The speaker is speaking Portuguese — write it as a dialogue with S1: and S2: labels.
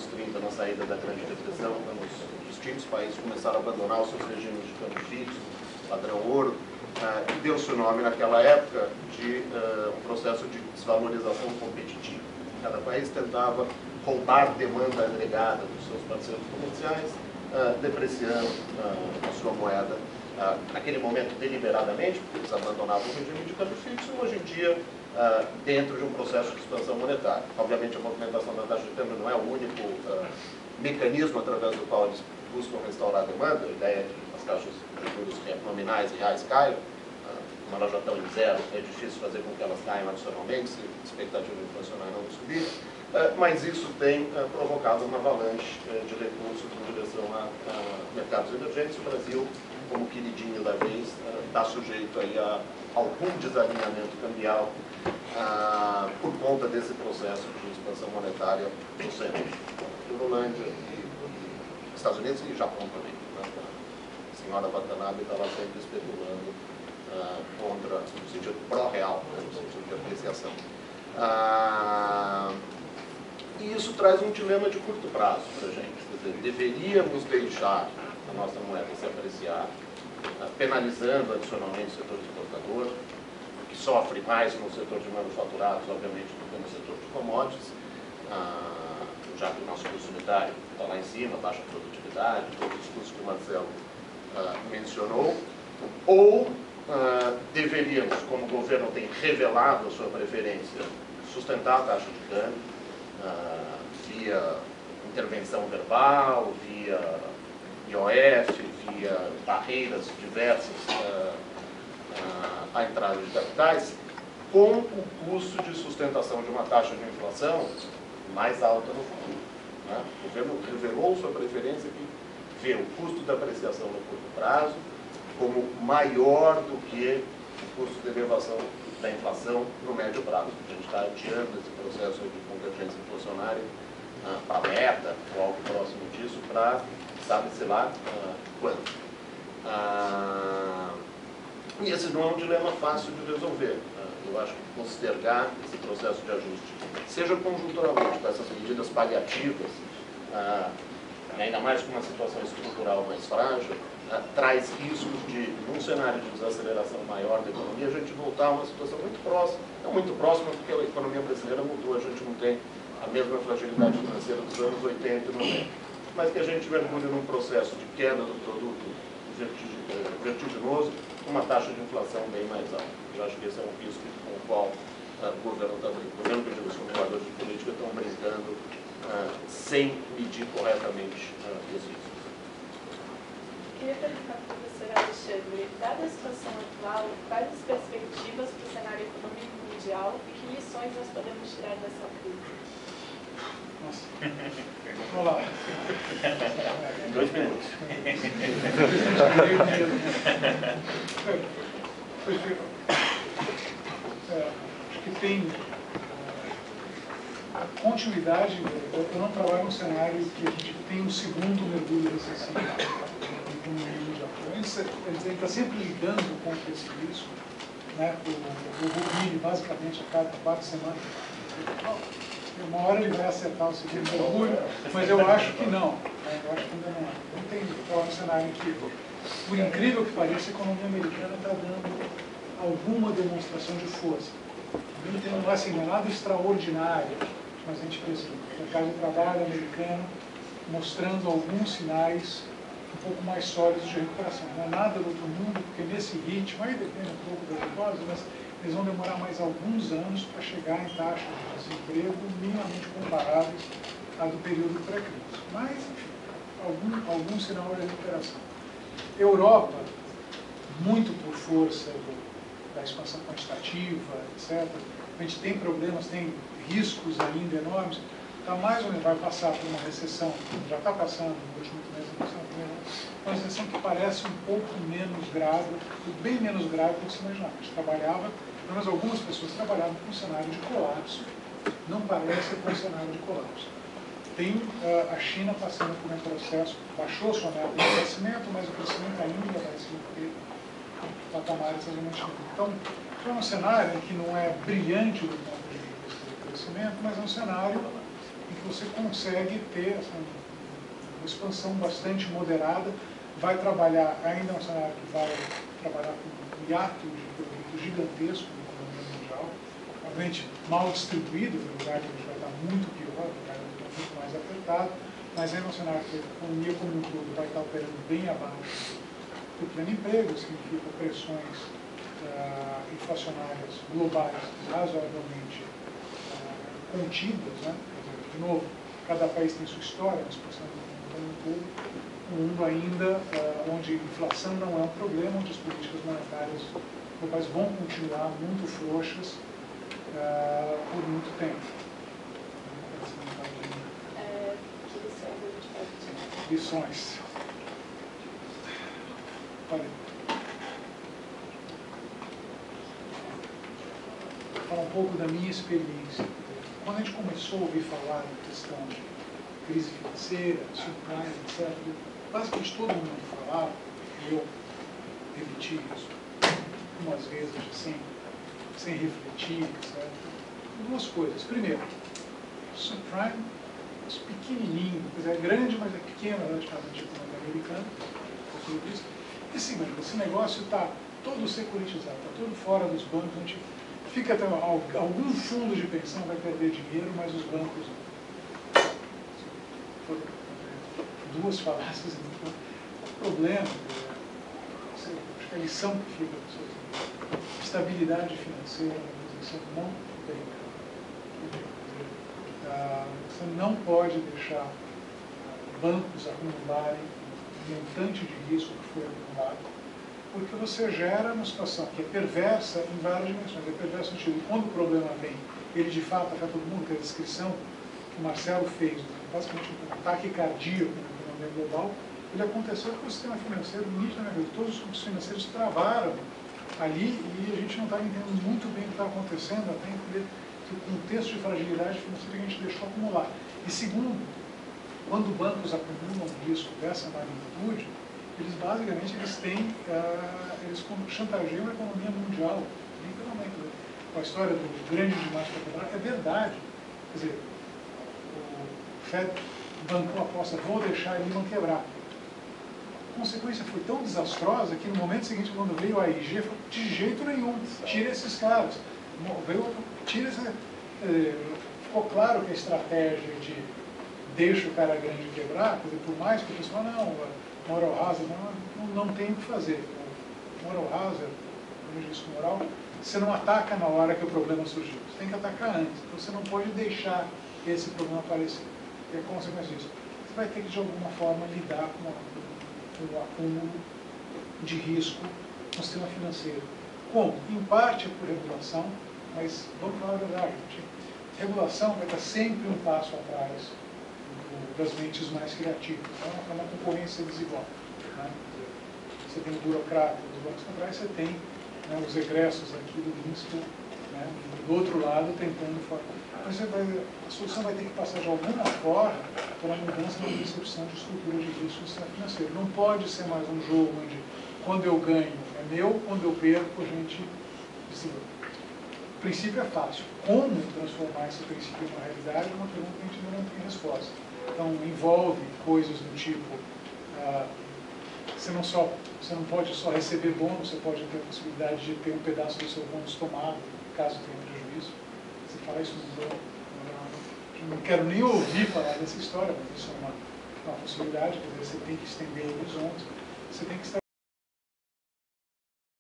S1: anos 30, na saída da Grande Depressão, quando os distintos países começaram a abandonar os seus regimes de câmbio fixo, padrão ouro, e deu-se o nome naquela época de um processo de desvalorização competitiva. Cada país tentava roubar demanda agregada dos seus parceiros comerciais, depreciando a sua moeda, naquele momento deliberadamente, porque eles abandonavam o regime de câmbio fixo, e hoje em dia dentro de um processo de expansão monetária. Obviamente a movimentação da taxa de câmbio não é o único mecanismo através do qual eles buscam restaurar a demanda. A ideia é que as taxas de juros nominais e reais caiam, como elas já estão em zero, é difícil fazer com que elas caiam adicionalmente, se a expectativa inflacionária não subir, mas isso tem provocado uma avalanche de recursos em direção a mercados emergentes. O Brasil, como queridinho da vez, está sujeito aí a algum desalinhamento cambial por conta desse processo de expansão monetária no centro, Holândia e Estados Unidos e Japão também. A senhora Watanabe está lá sempre especulando contra, no sentido pró-real, no sentido de apreciação. E isso traz um dilema de curto prazo para a gente. Quer dizer, deveríamos deixar a nossa moeda se apreciar, penalizando adicionalmente o setor exportador, que sofre mais no setor de manufaturados, obviamente, do que no setor de commodities, já que o nosso custo unitário está lá em cima, baixa produtividade, todos os custos que o Marcelo mencionou, ou deveríamos, como o governo tem revelado a sua preferência, sustentar a taxa de câmbio via intervenção verbal, via IOF, via barreiras diversas à entrada de capitais, com o custo de sustentação de uma taxa de inflação mais alta no futuro. O governo revelou sua preferência que vê o custo da apreciação no curto prazo como maior do que o custo de elevação da inflação no médio prazo. A gente está adiando esse processo de convergência inflacionária para a meta, ou algo próximo disso, para sabe-se lá quando. E esse não é um dilema fácil de resolver. Eu acho que postergar esse processo de ajuste, seja conjunturalmente, com essas medidas paliativas, ainda mais com uma situação estrutural mais frágil, traz riscos de, num cenário de desaceleração maior da economia, a gente voltar a uma situação muito próxima. Não muito próxima, porque a economia brasileira mudou, a gente não tem a mesma fragilidade financeira dos anos 80 e 90. Mas que a gente mergulhe num processo de queda do produto vertiginoso, uma taxa de inflação bem mais alta. Eu acho que esse é um risco com o qual o governo está brincando, o governo que os formuladores de política estão brincando sem medir corretamente esses riscos.
S2: Queria perguntar para o professor Alexandre, dada a situação atual, quais as perspectivas para o cenário econômico mundial e que lições nós podemos tirar dessa crise?
S3: Nossa. Vamos lá.
S1: 2 minutos.
S3: Acho que tem continuidade. Eu não trabalho num cenário que a gente tem um segundo mergulho recessivo na economia mundial. Ele está sempre lidando com esse risco, né? O Rubini, basicamente, a cada 4 semanas. Uma hora ele vai acertar o segundo mergulho, mas eu acho que não. Eu acho que ainda não é. Não tem um cenário em que, por incrível que pareça, a economia americana está dando alguma demonstração de força. Não é assim, não é nada extraordinário, mas a gente precisa. O mercado de trabalho americano mostrando alguns sinais um pouco mais sólidos de recuperação. Não é nada do outro mundo, porque nesse ritmo, aí depende um pouco das hipóteses, mas eles vão demorar mais alguns anos para chegar em taxas de desemprego minimamente comparáveis à do período pré-crise. Mas, enfim, algum sinal de recuperação. Europa, muito por força da expansão quantitativa, etc. A gente tem problemas, tem riscos ainda enormes. Então, mais ou menos, vai passar por uma recessão, já está passando no último mês, uma recessão que parece um pouco menos grave, bem menos grave do que se imaginava. A gente trabalhava, pelo menos algumas pessoas trabalhavam com um cenário de colapso, não parece com um cenário de colapso. Tem a China passando por um processo, baixou sua meta de crescimento, mas o crescimento ainda vai se manter patamares realmente. Então, é um cenário que não é brilhante do ponto de vista do crescimento, mas é um cenário em que você consegue ter uma expansão bastante moderada, vai trabalhar, ainda é um cenário que vai trabalhar com um hiato de produto gigantesco na economia mundial, obviamente mal distribuído, no lugar que a gente vai estar muito pior, no lugar que vai estar muito mais apertado, mas ainda é um cenário que a economia como um todo vai estar operando bem abaixo do pleno emprego, significa pressões inflacionárias globais razoavelmente contidas, né? De novo, cada país tem sua história, mas pensando como um todo, um mundo ainda onde inflação não é um problema, onde as políticas monetárias globais vão continuar muito frouxas por muito tempo.
S2: Que lições a gente pode tirar?
S3: Lições. Olha, vou falar um pouco da minha experiência. Quando a gente começou a ouvir falar da questão de crise financeira, subprime, etc., basicamente todo mundo falava, eu repeti isso algumas vezes, sem refletir, etc. Duas coisas. Primeiro, subprime, pequenininho, quer dizer, é grande, mas é pequeno relativamente à economia americana. E segundo, esse negócio está todo securitizado, está todo fora dos bancos, a gente fica até algum fundo de pensão vai perder dinheiro, mas os bancos não. Duas falácias. Então, o problema, acho que a lição que fica da estabilidade financeira, uma lição muito bem. Você não pode deixar bancos acumularem um montante de risco que foi acumulado, porque você gera uma situação que é perversa em várias dimensões. É perversa no sentido, quando o problema vem, ele de fato afeta todo mundo, que a descrição que o Marcelo fez, basicamente um ataque cardíaco na economia global, ele aconteceu com o sistema financeiro nitidamente. Todos os grupos financeiros travaram ali e a gente não estava entendendo muito bem o que estava acontecendo, até entender o contexto de fragilidade financeira que a gente deixou acumular. E segundo, quando bancos acumulam risco dessa magnitude, eles basicamente eles chantageiam a economia mundial, literalmente. Com a história do grande demais para quebrar, é verdade. Quer dizer, o Fed bancou a aposta, vou deixar a Lehman quebrar. A consequência foi tão desastrosa que no momento seguinte, quando veio a AIG, falou, de jeito nenhum, tira esses caras. Ficou claro que a estratégia de deixa o cara grande quebrar, quer dizer, por mais que o pessoal, não, moral hazard, não tem o que fazer. Moral hazard, risco moral, você não ataca na hora que o problema surgiu, você tem que atacar antes. Então você não pode deixar esse problema aparecer. E a consequência disso, você vai ter que de alguma forma lidar com o acúmulo de risco no sistema financeiro. Como? Em parte é por regulação, mas vamos falar a verdade, regulação vai estar sempre um passo atrás das mentes mais criativas. Então, é uma concorrência desigual. Né? Você tem o burocrata dos bancos centrais, você tem, né, os egressos aqui do INSPER, né, do outro lado tentando fora. A solução vai ter que passar de alguma forma pela mudança na percepção de estrutura de risco do sistema financeiro. Não pode ser mais um jogo onde quando eu ganho é meu, quando eu perco a gente distribui. O princípio é fácil. Como transformar esse princípio em uma realidade é uma pergunta que a gente ainda não tem resposta. Então, envolve coisas do tipo, você não pode só receber bônus, você pode ter a possibilidade de ter um pedaço do seu bônus tomado, caso tenha um prejuízo. Você fala isso não quero nem ouvir falar dessa história, mas isso é uma possibilidade, quer dizer, você tem que estender o horizonte, você tem que estar